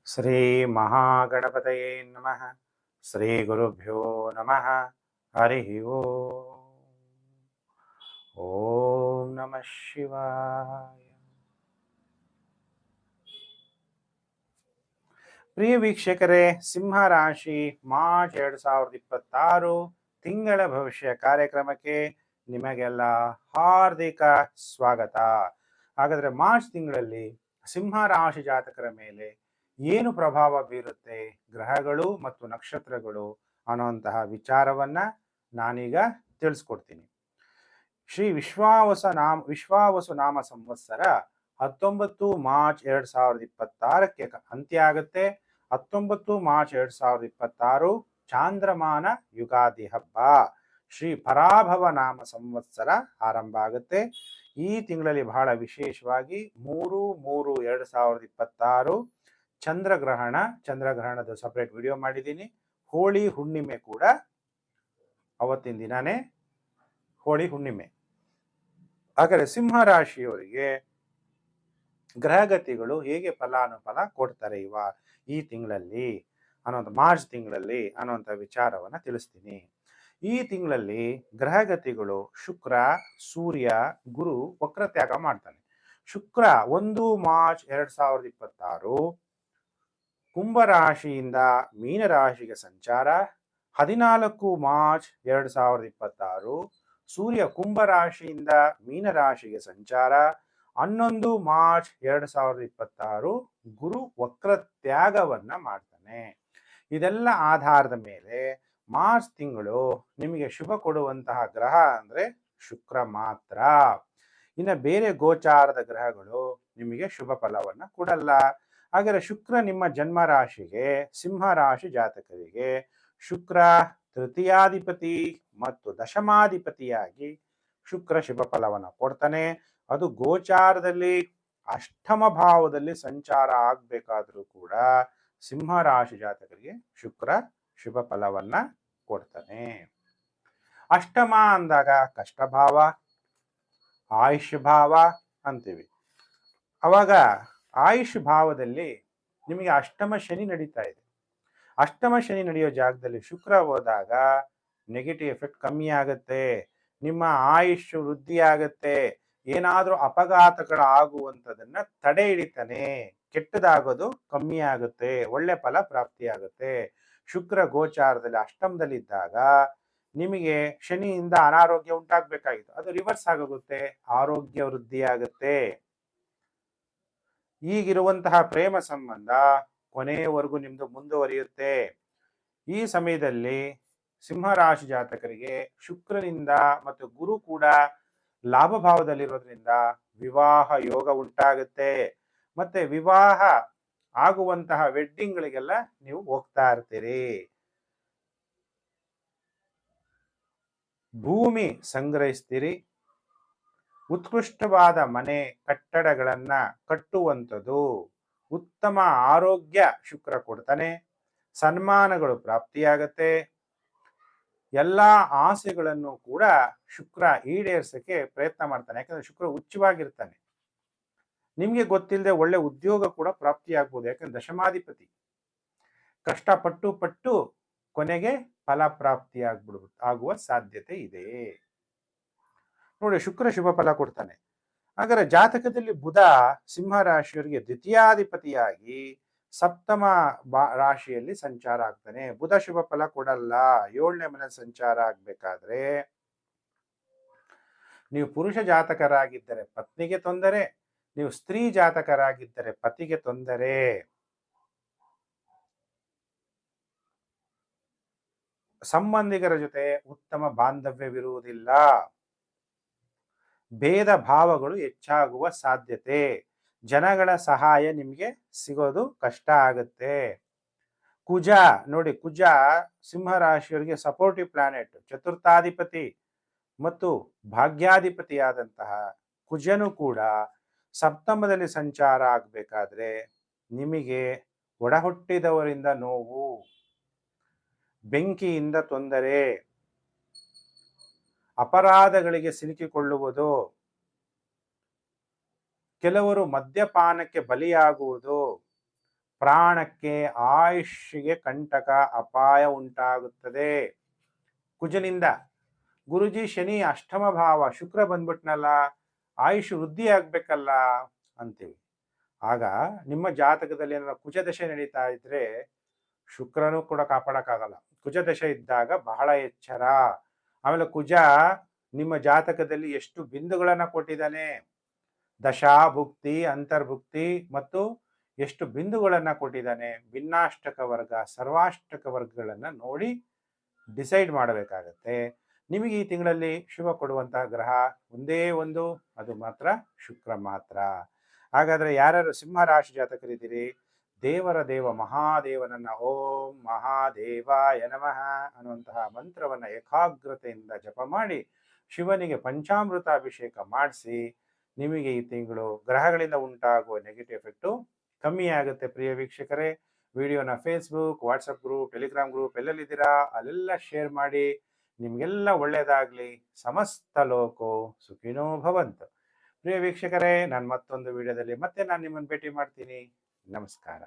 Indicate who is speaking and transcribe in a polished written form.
Speaker 1: ಶ್ರೀ ಮಹಾಗಣಪತಯೇ ನಮಃ. ಶ್ರೀ ಗುರುಭ್ಯೋ ನಮಃ. ಹರಿ ಓಂ ನಮಃ ಶಿವಾಯ. ಪ್ರಿಯ ವೀಕ್ಷಕರೇ, ಸಿಂಹ ರಾಶಿ ಮಾರ್ಚ್ 2026 ತಿಂಗಳ ಭವಿಷ್ಯ ಕಾರ್ಯಕ್ರಮಕ್ಕೆ ನಿಮಗೆಲ್ಲ ಹಾರ್ದಿಕ ಸ್ವಾಗತ. ಹಾಗಾದ್ರೆ ಮಾರ್ಚ್ ತಿಂಗಳಲ್ಲಿ ಸಿಂಹ ರಾಶಿ ಜಾತಕರ ಮೇಲೆ ಏನು ಪ್ರಭಾವ ಬೀರುತ್ತೆ ಗ್ರಹಗಳು ಮತ್ತು ನಕ್ಷತ್ರಗಳು ಅನ್ನುವಂತಹ ವಿಚಾರವನ್ನ ನಾನೀಗ ತಿಳಿಸ್ಕೊಡ್ತೀನಿ. ಶ್ರೀ ವಿಶ್ವಾವಸು ನಾಮ ಸಂವತ್ಸರ 19 ಮಾರ್ಚ್ 2026ಕ್ಕೆ ಅಂತ್ಯ ಆಗುತ್ತೆ. 19 ಮಾರ್ಚ್ 2026 ಚಾಂದ್ರಮಾನ ಯುಗಾದಿ ಹಬ್ಬ. ಶ್ರೀ ಪರಾಭವ ನಾಮ ಸಂವತ್ಸರ ಆರಂಭ ಆಗುತ್ತೆ. ಈ ತಿಂಗಳಲ್ಲಿ ಬಹಳ ವಿಶೇಷವಾಗಿ 3/3/2026 ಚಂದ್ರಗ್ರಹಣದ ಸಪರೇಟ್ ವಿಡಿಯೋ ಮಾಡಿದ್ದೀನಿ. ಹೋಳಿ ಹುಣ್ಣಿಮೆ ಕೂಡ ಅವತ್ತಿನ ದಿನಾನೇ ಹೋಳಿ ಹುಣ್ಣಿಮೆ. ಹಾಗಾದರೆ ಸಿಂಹ ರಾಶಿಯವರಿಗೆ ಗ್ರಹಗತಿಗಳು ಹೇಗೆ ಫಲಾನುಫಲ ಕೊಡ್ತಾರೆ ಈ ತಿಂಗಳಲ್ಲಿ ಮಾರ್ಚ್ ತಿಂಗಳಲ್ಲಿ ಅನ್ನುವಂಥ ವಿಚಾರವನ್ನ ತಿಳಿಸ್ತೀನಿ. ಈ ತಿಂಗಳಲ್ಲಿ ಗ್ರಹಗತಿಗಳು ಶುಕ್ರ, ಸೂರ್ಯ, ಗುರು ವಕ್ರತ್ಯಾಗ ಮಾಡ್ತಾನೆ. ಶುಕ್ರ 1 ಮಾರ್ಚ್ 2026 ಕುಂಭರಾಶಿಯಿಂದ ಮೀನರಾಶಿಗೆ ಸಂಚಾರ. 14 ಮಾರ್ಚ್ 2026 ಸೂರ್ಯ ಕುಂಭರಾಶಿಯಿಂದ ಮೀನರಾಶಿಗೆ ಸಂಚಾರ. 11 ಮಾರ್ಚ್ 2026 ಗುರು ವಕ್ರತ್ಯಾಗವನ್ನ ಮಾಡ್ತಾನೆ. ಇದೆಲ್ಲ ಆಧಾರದ ಮೇಲೆ ಮಾರ್ಚ್ ತಿಂಗಳು ನಿಮಗೆ ಶುಭ ಕೊಡುವಂತಹ ಗ್ರಹ ಅಂದ್ರೆ ಶುಕ್ರ ಮಾತ್ರ. ಇನ್ನು ಬೇರೆ ಗೋಚಾರದ ಗ್ರಹಗಳು ನಿಮಗೆ ಶುಭ ಫಲವನ್ನ ಕೊಡಲ್ಲ. ಹಾಗಾದರೆ ಶುಕ್ರ ನಿಮ್ಮ ಜನ್ಮ ರಾಶಿಗೆ, ಸಿಂಹ ರಾಶಿ ಜಾತಕರಿಗೆ ಶುಕ್ರ ತೃತೀಯಾಧಿಪತಿ ಮತ್ತು ದಶಮಾಧಿಪತಿಯಾಗಿ ಶುಕ್ರ ಶುಭ ಫಲವನ್ನು ಕೊಡ್ತಾನೆ. ಅದು ಗೋಚಾರದಲ್ಲಿ ಅಷ್ಟಮ ಭಾವದಲ್ಲಿ ಸಂಚಾರ ಆಗ್ಬೇಕಾದ್ರೂ ಕೂಡ ಸಿಂಹ ರಾಶಿ ಜಾತಕರಿಗೆ ಶುಕ್ರ ಶುಭ ಫಲವನ್ನ ಕೊಡ್ತಾನೆ. ಅಷ್ಟಮ ಅಂದಾಗ ಕಷ್ಟಭಾವ, ಆಯುಷ್ ಭಾವ ಅಂತೀವಿ. ಅವಾಗ ಆಯುಷ್ ಭಾವದಲ್ಲಿ ನಿಮಗೆ ಅಷ್ಟಮ ಶನಿ ನಡೀತಾ ಇದೆ. ಅಷ್ಟಮ ಶನಿ ನಡೆಯೋ ಜಾಗದಲ್ಲಿ ಶುಕ್ರ ಹೋದಾಗ ನೆಗೆಟಿವ್ ಎಫೆಕ್ಟ್ ಕಮ್ಮಿ ಆಗುತ್ತೆ. ನಿಮ್ಮ ಆಯುಷ್ ವೃದ್ಧಿ ಆಗುತ್ತೆ. ಏನಾದ್ರೂ ಅಪಘಾತಗಳಾಗುವಂಥದನ್ನ ತಡೆ ಹಿಡಿತಾನೆ. ಕೆಟ್ಟದಾಗೋದು ಕಮ್ಮಿ ಆಗುತ್ತೆ. ಒಳ್ಳೆ ಫಲ ಪ್ರಾಪ್ತಿ ಆಗುತ್ತೆ. ಶುಕ್ರ ಗೋಚಾರದಲ್ಲಿ ಅಷ್ಟಮದಲ್ಲಿದ್ದಾಗ ನಿಮಗೆ ಶನಿಯಿಂದ ಅನಾರೋಗ್ಯ ಉಂಟಾಗಬೇಕಾಗಿತ್ತು, ಅದು ರಿವರ್ಸ್ ಆಗೋಗುತ್ತೆ, ಆರೋಗ್ಯ ವೃದ್ಧಿ ಆಗುತ್ತೆ. ಈಗಿರುವಂತಹ ಪ್ರೇಮ ಸಂಬಂಧ ಕೊನೆಯವರೆಗೂ ನಿಮ್ದು ಮುಂದುವರಿಯುತ್ತೆ. ಈ ಸಮಯದಲ್ಲಿ ಸಿಂಹ ರಾಶಿ ಜಾತಕರಿಗೆ ಶುಕ್ರನಿಂದ ಮತ್ತು ಗುರು ಕೂಡ ಲಾಭ ಭಾವದಲ್ಲಿರೋದ್ರಿಂದ ವಿವಾಹ ಯೋಗ ಉಂಟಾಗುತ್ತೆ. ಮತ್ತೆ ವಿವಾಹ ಆಗುವಂತಹ ವೆಡ್ಡಿಂಗ್ಗಳಿಗೆಲ್ಲ ನೀವು ಹೋಗ್ತಾ ಇರ್ತೀರಿ. ಭೂಮಿ ಸಂಗ್ರಹಿಸ್ತೀರಿ. ಉತ್ಕೃಷ್ಟವಾದ ಮನೆ ಕಟ್ಟಡಗಳನ್ನ ಕಟ್ಟುವಂಥದ್ದು. ಉತ್ತಮ ಆರೋಗ್ಯ ಶುಕ್ರ ಕೊಡ್ತಾನೆ. ಸನ್ಮಾನಗಳು ಪ್ರಾಪ್ತಿಯಾಗತ್ತೆ. ಎಲ್ಲ ಆಸೆಗಳನ್ನು ಕೂಡ ಶುಕ್ರ ಈಡೇರಿಸಕ್ಕೆ ಪ್ರಯತ್ನ ಮಾಡ್ತಾನೆ. ಯಾಕಂದ್ರೆ ಶುಕ್ರ ಉಚ್ಚವಾಗಿರ್ತಾನೆ. ನಿಮ್ಗೆ ಗೊತ್ತಿಲ್ಲದೆ ಒಳ್ಳೆ ಉದ್ಯೋಗ ಕೂಡ ಪ್ರಾಪ್ತಿಯಾಗ್ಬೋದು. ಯಾಕಂದ್ರೆ ದಶಮಾಧಿಪತಿ. ಕಷ್ಟಪಟ್ಟು ಕೊನೆಗೆ ಫಲ ಪ್ರಾಪ್ತಿ ಆಗುವ ಸಾಧ್ಯತೆ ಇದೆ. ನೋಡಿ, ಶುಕ್ರ ಶುಭ ಫಲ ಕೊಡ್ತಾನೆ. ಹಾಗಾದ್ರೆ ಜಾತಕದಲ್ಲಿ ಬುಧ ಸಿಂಹ ರಾಶಿಯವರಿಗೆ ದ್ವಿತೀಯಾಧಿಪತಿಯಾಗಿ ಸಪ್ತಮ ರಾಶಿಯಲ್ಲಿ ಸಂಚಾರ ಆಗ್ತಾನೆ. ಬುಧ ಶುಭ ಫಲ ಕೊಡಲ್ಲ. 7ನೇ ಮನೆ ಸಂಚಾರ ಆಗ್ಬೇಕಾದ್ರೆ ನೀವು ಪುರುಷ ಜಾತಕರಾಗಿದ್ದರೆ ಪತ್ನಿಗೆ ತೊಂದರೆ, ನೀವು ಸ್ತ್ರೀ ಜಾತಕರಾಗಿದ್ದರೆ ಪತಿಗೆ ತೊಂದರೆ. ಸಂಬಂಧಿಕರ ಜೊತೆ ಉತ್ತಮ ಬಾಂಧವ್ಯವಿರುವುದಿಲ್ಲ. ಭೇದ ಭಾವಗಳು ಹೆಚ್ಚಾಗುವ ಸಾಧ್ಯತೆ. ಜನಗಳ ಸಹಾಯ ನಿಮಗೆ ಸಿಗೋದು ಕಷ್ಟ ಆಗುತ್ತೆ. ಕುಜ ನೋಡಿ, ಕುಜ ಸಿಂಹ ರಾಶಿಯವರಿಗೆ ಸಪೋರ್ಟಿವ್ ಪ್ಲಾನೆಟ್, ಚತುರ್ಥಾಧಿಪತಿ ಮತ್ತು ಭಾಗ್ಯಾಧಿಪತಿಯಾದಂತಹ ಕುಜನು ಕೂಡ ಸಪ್ತಮದಲ್ಲಿ ಸಂಚಾರ ಆಗ್ಬೇಕಾದ್ರೆ ನಿಮಗೆ ಒಡಹುಟ್ಟಿದವರಿಂದ ನೋವು, ಬೆಂಕಿಯಿಂದ ತೊಂದರೆ, ಅಪರಾಧಗಳಿಗೆ ಸಿಲುಕಿಕೊಳ್ಳುವುದು, ಕೆಲವರು ಮದ್ಯಪಾನಕ್ಕೆ ಬಲಿಯಾಗುವುದು, ಪ್ರಾಣಕ್ಕೆ ಆಯುಷ್ಗೆ ಕಂಟಕ ಅಪಾಯ ಉಂಟಾಗುತ್ತದೆ ಕುಜನಿಂದ. ಗುರುಜಿ ಶನಿ ಅಷ್ಟಮ ಭಾವ, ಶುಕ್ರ ಬಂದ್ಬಿಟ್ನಲ್ಲ, ಆಯುಷ್ ವೃದ್ಧಿ ಆಗ್ಬೇಕಲ್ಲ ಅಂತೀವಿ. ಆಗ ನಿಮ್ಮ ಜಾತಕದಲ್ಲಿ ಏನಾರ ಕುಜದಶೆ ನಡೀತಾ ಇದ್ರೆ ಶುಕ್ರನು ಕೂಡ ಕಾಪಾಡಕ್ಕಾಗಲ್ಲ. ಕುಜದಶೆ ಇದ್ದಾಗ ಬಹಳ ಎಚ್ಚರ. ಆಮೇಲೆ ಕುಜ ನಿಮ್ಮ ಜಾತಕದಲ್ಲಿ ಎಷ್ಟು ಬಿಂದುಗಳನ್ನ ಕೊಟ್ಟಿದ್ದಾನೆ, ದಶಾ ಭುಕ್ತಿ, ಅಂತರ್ಭುಕ್ತಿ ಮತ್ತು ಎಷ್ಟು ಬಿಂದುಗಳನ್ನ ಕೊಟ್ಟಿದ್ದಾನೆ, ಭಿನ್ನಾಷ್ಟಕ ವರ್ಗ, ಸರ್ವಾಷ್ಟಕ ವರ್ಗಗಳನ್ನ ನೋಡಿ ಡಿಸೈಡ್ ಮಾಡಬೇಕಾಗತ್ತೆ. ನಿಮಗೆ ಈ ತಿಂಗಳಲ್ಲಿ ಶುಭ ಕೊಡುವಂತಹ ಗ್ರಹ ಒಂದೇ ಒಂದು, ಅದು ಮಾತ್ರ ಶುಕ್ರ ಮಾತ್ರ. ಹಾಗಾದ್ರೆ ಯಾರ್ಯಾರು ಸಿಂಹ ರಾಶಿ ಜಾತಕರಿದ್ದೀರಿ, ದೇವರ ದೇವ ಮಹಾದೇವನನ್ನ ಓಂ ಮಹಾದೇವಾಯ ನಮಃ ಅನ್ನುವಂತಹ ಮಂತ್ರವನ್ನ ಏಕಾಗ್ರತೆಯಿಂದ ಜಪ ಮಾಡಿ ಶಿವನಿಗೆ ಪಂಚಾಮೃತ ಅಭಿಷೇಕ ಮಾಡಿಸಿ, ನಿಮಗೆ ಈ ತಿಂಗಳು ಗ್ರಹಗಳಿಂದ ಉಂಟಾಗುವ ನೆಗೆಟಿವ್ ಎಫೆಕ್ಟು ಕಮ್ಮಿ ಆಗುತ್ತೆ. ಪ್ರಿಯ ವೀಕ್ಷಕರೇ, ವಿಡಿಯೋನ Facebook, WhatsApp group, Telegram group ಎಲ್ಲೆಲ್ಲಿದ್ದೀರಾ ಅಲ್ಲೆಲ್ಲ ಶೇರ್ ಮಾಡಿ. ನಿಮಗೆಲ್ಲ ಒಳ್ಳೆಯದಾಗಲಿ. ಸಮಸ್ತ ಲೋಕೋ ಸುಖಿನೋ ಭವಂತು. ಪ್ರಿಯ ವೀಕ್ಷಕರೇ, ನಾನು ಮತ್ತೊಂದು ವಿಡಿಯೋದಲ್ಲಿ ಮತ್ತೆ ನಾನು ನಿಮ್ಮನ್ನು ಭೇಟಿ ಮಾಡ್ತೀನಿ. ನಮಸ್ಕಾರ.